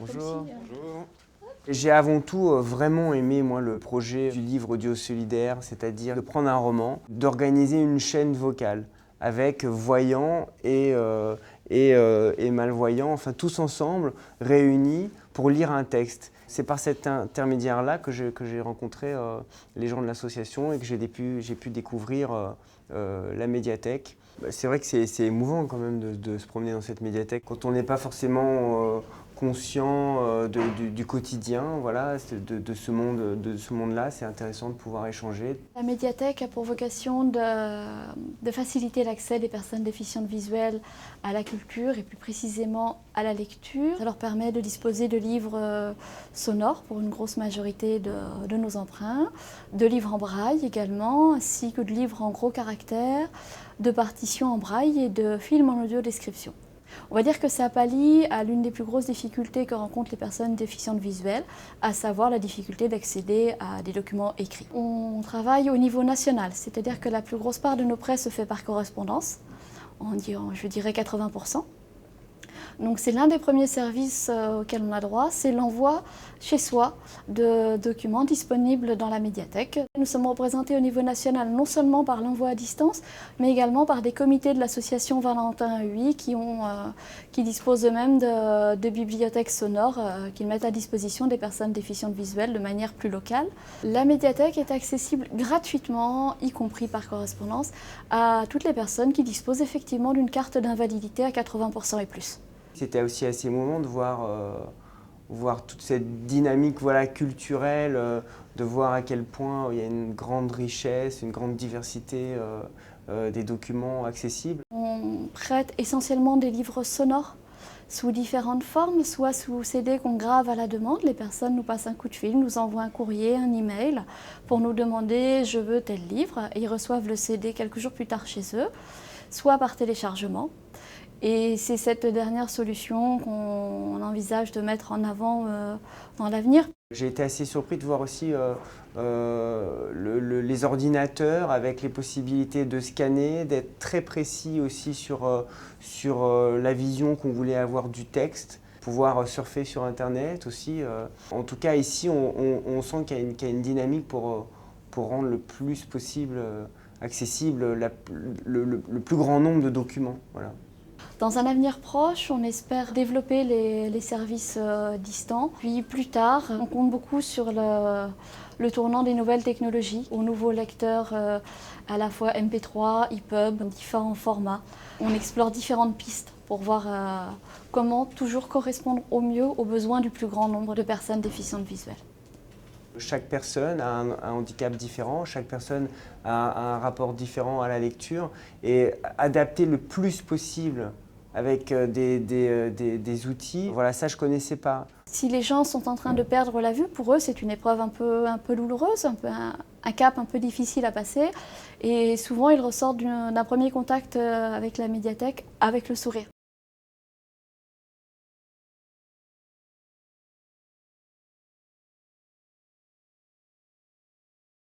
Bonjour. Bonjour. J'ai avant tout vraiment aimé moi le projet du livre audio solidaire, c'est-à-dire de prendre un roman, d'organiser une chaîne vocale avec voyants et malvoyants, enfin tous ensemble réunis pour lire un texte. C'est par cet intermédiaire-là que j'ai rencontré les gens de l'association et que j'ai pu découvrir la médiathèque. C'est vrai que c'est émouvant quand même de se promener dans cette médiathèque quand on n'est pas forcément conscient du quotidien, voilà, de ce monde-là. C'est intéressant de pouvoir échanger. La médiathèque a pour vocation de faciliter l'accès des personnes déficientes visuelles à la culture et plus précisément à la lecture. Ça leur permet de disposer de livres sonores pour une grosse majorité de nos emprunts, de livres en braille également, ainsi que de livres en gros caractères, de partitions en braille et de films en audio-description. On va dire que ça pallie à l'une des plus grosses difficultés que rencontrent les personnes déficientes visuelles, à savoir la difficulté d'accéder à des documents écrits. On travaille au niveau national, c'est-à-dire que la plus grosse part de nos prêts se fait par correspondance, je dirais 80%. Donc c'est l'un des premiers services auxquels on a droit, c'est l'envoi chez soi de documents disponibles dans la médiathèque. Nous sommes représentés au niveau national non seulement par l'envoi à distance, mais également par des comités de l'association Valentin UI qui disposent eux-mêmes de bibliothèques sonores qu'ils mettent à disposition des personnes déficientes visuelles de manière plus locale. La médiathèque est accessible gratuitement, y compris par correspondance, à toutes les personnes qui disposent effectivement d'une carte d'invalidité à 80% et plus. C'était aussi assez émouvant de voir toute cette dynamique culturelle, de voir à quel point il y a une grande richesse, une grande diversité des documents accessibles. On prête essentiellement des livres sonores sous différentes formes, soit sous CD qu'on grave à la demande. Les personnes nous passent un coup de fil, nous envoient un courrier, un email pour nous demander « je veux tel livre » et ils reçoivent le CD quelques jours plus tard chez eux, soit par téléchargement. Et c'est cette dernière solution qu'on envisage de mettre en avant dans l'avenir. J'ai été assez surpris de voir aussi les ordinateurs avec les possibilités de scanner, d'être très précis aussi sur la vision qu'on voulait avoir du texte, pouvoir surfer sur Internet aussi. En tout cas, ici, on sent qu'il y a une dynamique pour rendre le plus possible accessible le plus grand nombre de documents. Voilà. Dans un avenir proche, on espère développer les services distants. Puis plus tard, on compte beaucoup sur le tournant des nouvelles technologies, aux nouveaux lecteurs à la fois MP3, EPUB, différents formats. On explore différentes pistes pour voir comment toujours correspondre au mieux aux besoins du plus grand nombre de personnes déficientes visuelles. Chaque personne a un handicap différent, chaque personne a un rapport différent à la lecture et adapter le plus possible avec des outils, voilà, ça je ne connaissais pas. Si les gens sont en train de perdre la vue, pour eux c'est une épreuve un peu douloureuse, un cap un peu difficile à passer et souvent ils ressortent d'un premier contact avec la médiathèque avec le sourire.